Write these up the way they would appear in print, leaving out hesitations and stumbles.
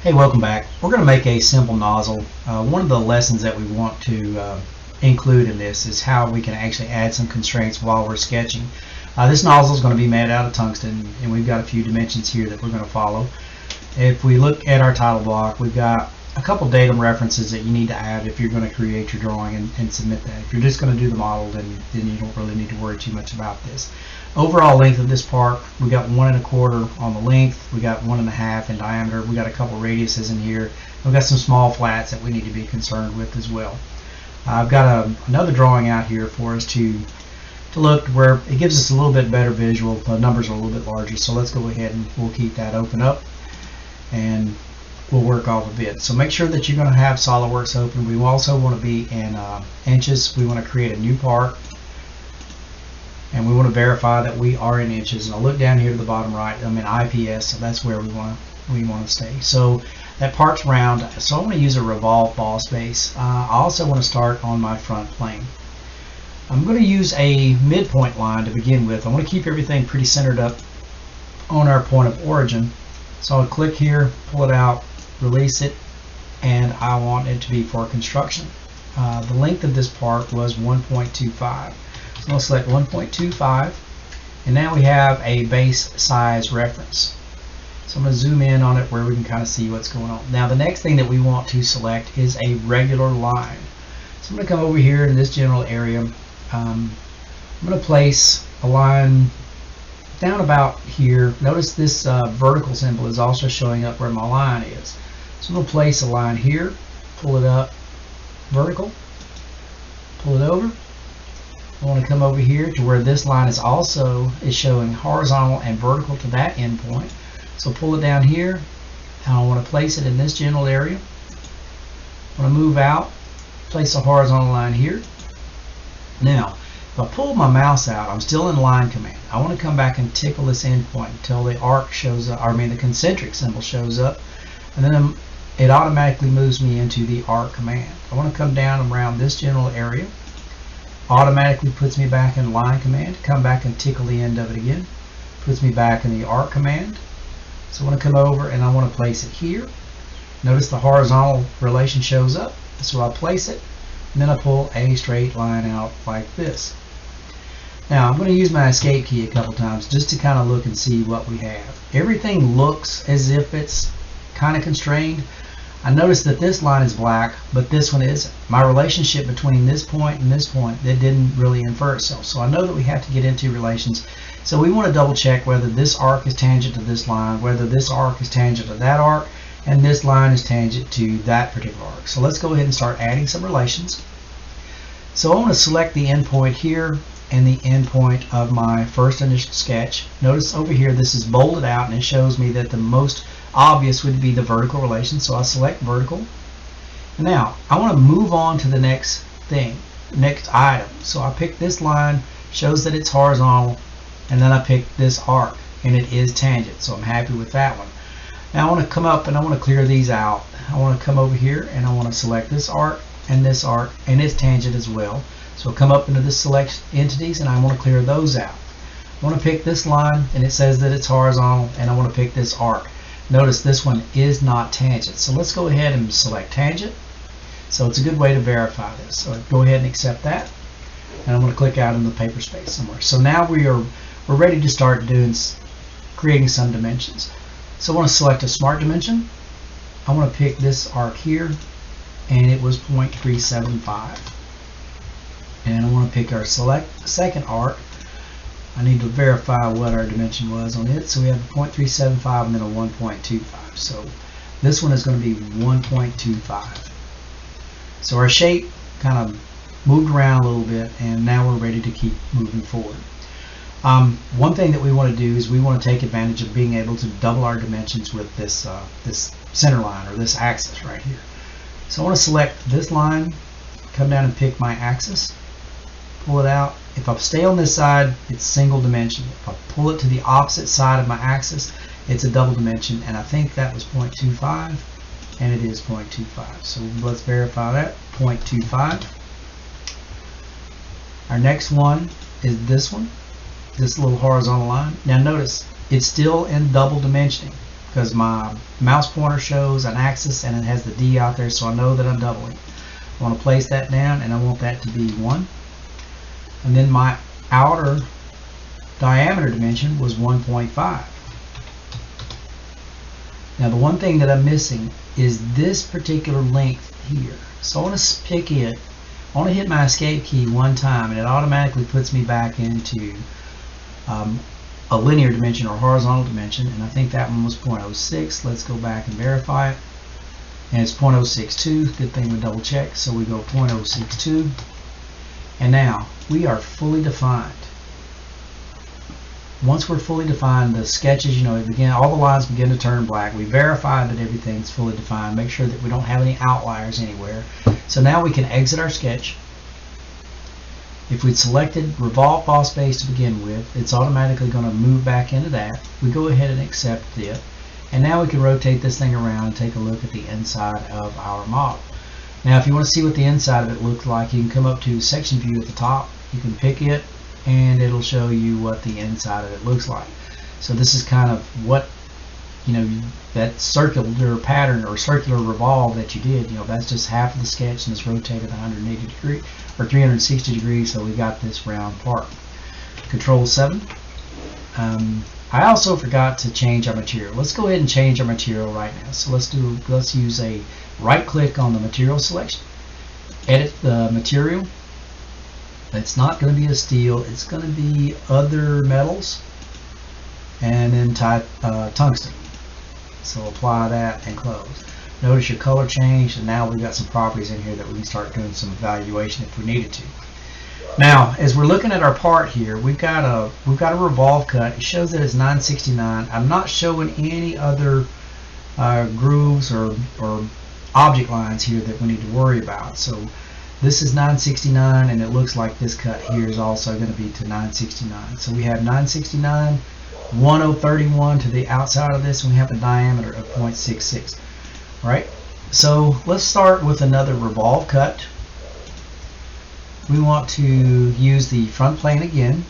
Hey, welcome back. We're going to make a simple nozzle. One of the lessons that we want to include in this is how we can actually add some constraints while we're sketching. This nozzle is going to be made out of tungsten, and we've got a few dimensions here that we're going to follow. If we look at our title block, we've got a couple datum references that you need to add if you're going to create your drawing and submit that. If you're just going to do the model, then you don't really need to worry too much about this. Overall length of this part, we got 1 1/4 on the length, we got 1 1/2 in diameter, we got a couple radiuses in here, we've got some small flats that we need to be concerned with as well. I've got another drawing out here for us to look where it gives us a little bit better visual. The numbers are a little bit larger, so let's go ahead and we'll keep that open up and we'll work off of it. So make sure that you're going to have SolidWorks open. We also want to be in inches. We want to create a new part, and we want to verify that we are in inches. And I'll look down here to the bottom right. I'm in IPS, so that's where we want to stay. So that part's round, so I want to use a revolved boss base. I also want to start on my front plane. I'm going to use a midpoint line to begin with. I want to keep everything pretty centered up on our point of origin. So I'll click here, pull it out, release it, and I want it to be for construction. The length of this part was 1.25. So I'll select 1.25, and now we have a base size reference. So I'm going to zoom in on it where we can kind of see what's going on. Now the next thing that we want to select is a regular line. So I'm going to come over here in this general area. I'm going to place a line down about here. Notice this vertical symbol is also showing up where my line is. So I'm going to place a line here, pull it up, vertical, pull it over. I want to come over here to where this line is showing horizontal and vertical to that endpoint. So pull it down here, and I want to place it in this general area. I want to move out, place a horizontal line here. Now, if I pull my mouse out, I'm still in line command. I want to come back and tickle this endpoint until the arc shows up, or the concentric symbol shows up, and then it automatically moves me into the arc command. I want to come down around this general area. Automatically puts me back in line command. Come back and tickle the end of it again. Puts me back in the arc command. So I want to come over and I want to place it here. Notice the horizontal relation shows up. So I place it, and then I pull a straight line out like this. Now I'm going to use my escape key a couple times just to kind of look and see what we have. Everything looks as if it's kind of constrained. I noticed that this line is black, but this one isn't. My relationship between this point and this point, that didn't really infer itself. So I know that we have to get into relations. So we want to double check whether this arc is tangent to this line, whether this arc is tangent to that arc, and this line is tangent to that particular arc. So let's go ahead and start adding some relations. So I want to select the endpoint here and the endpoint of my first initial sketch. Notice over here this is bolded out, and it shows me that the most obvious would be the vertical relation, so I'll select vertical. Now I want to move on to the next thing, next item. So I pick this line, shows that it's horizontal, and then I pick this arc, and it is tangent, so I'm happy with that one. Now I want to come up and I want to clear these out. I want to come over here and I want to select this arc, and it's tangent as well. So I'll come up into the select entities and I want to clear those out. I want to pick this line, and it says that it's horizontal, and I want to pick this arc. Notice this one is not tangent. So let's go ahead and select tangent. So it's a good way to verify this. So go ahead and accept that. And I'm going to click out in the paper space somewhere. So now we're ready to start creating some dimensions. So I want to select a smart dimension. I want to pick this arc here, and it was 0.375. And I want to pick our second arc. I need to verify what our dimension was on it. So we have a 0.375 and then a 1.25. So this one is going to be 1.25. So our shape kind of moved around a little bit, and now we're ready to keep moving forward. One thing that we want to do is we want to take advantage of being able to double our dimensions with this center line, or this axis right here. So I want to select this line, come down and pick my axis, pull it out. If I stay on this side, it's single dimension. If I pull it to the opposite side of my axis, it's a double dimension, and I think that was 0.25, and it is 0.25. So let's verify that, 0.25. Our next one is this one, this little horizontal line. Now notice, it's still in double dimensioning. because my mouse pointer shows an axis and it has the D out there, so I know that I'm doubling. I want to place that down, and I want that to be 1. And then my outer diameter dimension was 1.5. Now the one thing that I'm missing is this particular length here. So I want to pick it. I want to hit my escape key one time, and it automatically puts me back into a linear dimension or horizontal dimension, and I think that one was 0.06. Let's go back and verify it. And it's 0.062. Good thing we double check. So we go 0.062. And now we are fully defined. Once we're fully defined, the sketches, you know, all the lines begin to turn black. We verify that everything's fully defined. Make sure that we don't have any outliers anywhere. So now we can exit our sketch. If we'd selected revolve boss base to begin with, it's automatically going to move back into that. We go ahead and accept it. And now we can rotate this thing around and take a look at the inside of our model. Now if you want to see what the inside of it looks like, you can come up to section view at the top. You can pick it, and it'll show you what the inside of it looks like. So this is kind of what, you know, that circular pattern or circular revolve that you did, you know, that's just half of the sketch, and it's rotated 180 degrees or 360 degrees, so we got this round part. Control 7. I also forgot to change our material. Let's go ahead and change our material right now. So let's use a right click on the material selection, edit the material. It's not going to be a steel, it's going to be other metals, and then type tungsten. So apply that and close. Notice your color changed, and now we've got some properties in here that we can start doing some evaluation if we needed to. Now, as we're looking at our part here, we've got a revolve cut. It shows that it's 969. I'm not showing any other grooves or object lines here that we need to worry about. So this is 969, and it looks like this cut here is also going to be to 969. So we have 969, 1031 to the outside of this, and we have a diameter of 0.66. All right, so let's start with another revolve cut. We want to use the front plane again.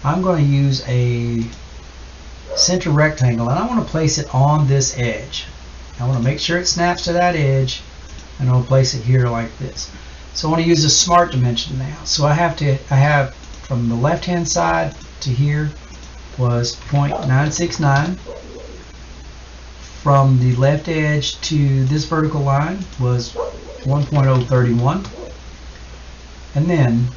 I'm going to use a center rectangle, and I want to place it on this edge. I want to make sure it snaps to that edge, and I'll place it here like this. So I want to use a smart dimension now. So I have from the left hand side to here was 0.969. From the left edge to this vertical line was 1.031. And then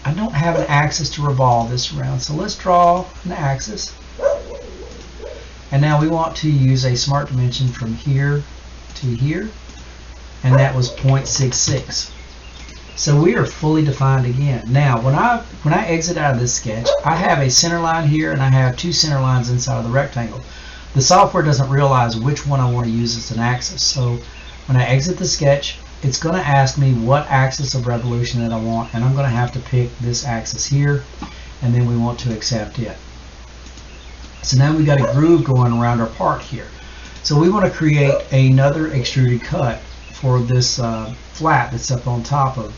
I don't have an axis to revolve this around, so let's draw an axis. And now we want to use a smart dimension from here to here, and that was 0.66. So we are fully defined again. Now when I exit out of this sketch, I have a center line here, and I have two center lines inside of the rectangle. The software doesn't realize which one I want to use as an axis. So when I exit the sketch, it's going to ask me what axis of revolution that I want, and I'm going to have to pick this axis here, and then we want to accept it. So now we got a groove going around our part here. So we want to create another extruded cut for this flat that's up on top of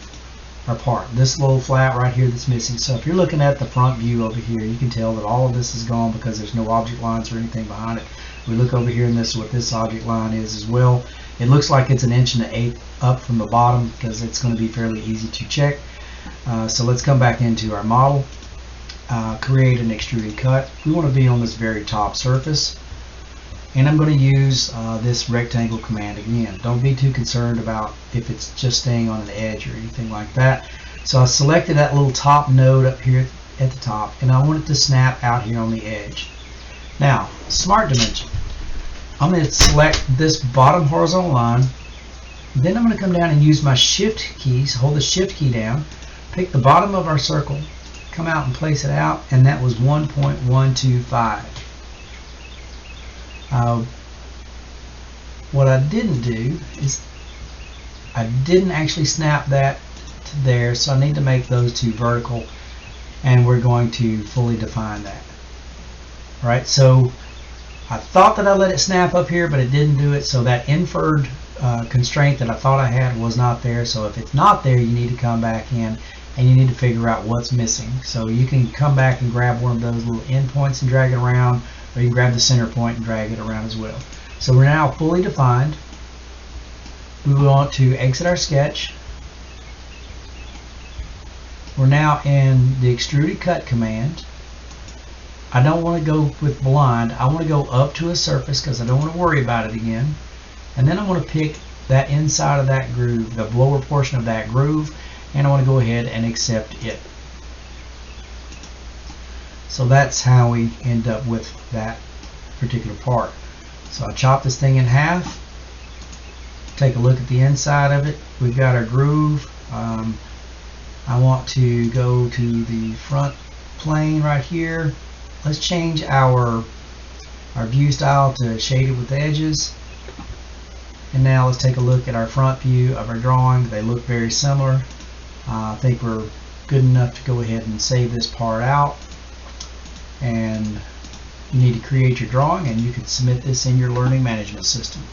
our part. This little flat right here that's missing. So if you're looking at the front view over here, you can tell that all of this is gone because there's no object lines or anything behind it. We look over here, and this is what this object line is as well. It looks like it's 1 1/8 up from the bottom because it's going to be fairly easy to check. So let's come back into our model, create an extruded cut. We want to be on this very top surface, and I'm going to use this rectangle command again. Don't be too concerned about if it's just staying on an edge or anything like that. So I selected that little top node up here at the top, and I want it to snap out here on the edge. Now, smart dimension. I'm going to select this bottom horizontal line. Then I'm going to come down and use my shift keys, hold the shift key down, pick the bottom of our circle, come out and place it out, and that was 1.125. What I didn't do is I didn't actually snap that to there, so I need to make those two vertical, and we're going to fully define that. All right, so I thought that I let it snap up here, but it didn't do it, so that inferred constraint that I thought I had was not there. So if it's not there, you need to come back in and you need to figure out what's missing. So you can come back and grab one of those little endpoints and drag it around, or you can grab the center point and drag it around as well. So we're now fully defined. We want to exit our sketch. We're now in the extruded cut command. I don't want to go with blind. I want to go up to a surface because I don't want to worry about it again. And then I want to pick that inside of that groove, the lower portion of that groove, and I want to go ahead and accept it. So that's how we end up with that particular part. So I chop this thing in half, take a look at the inside of it. We've got our groove. I want to go to the front plane right here. Let's change our view style to shaded with edges. And now let's take a look at our front view of our drawing. They look very similar. I think we're good enough to go ahead and save this part out. And you need to create your drawing, and you can submit this in your learning management system.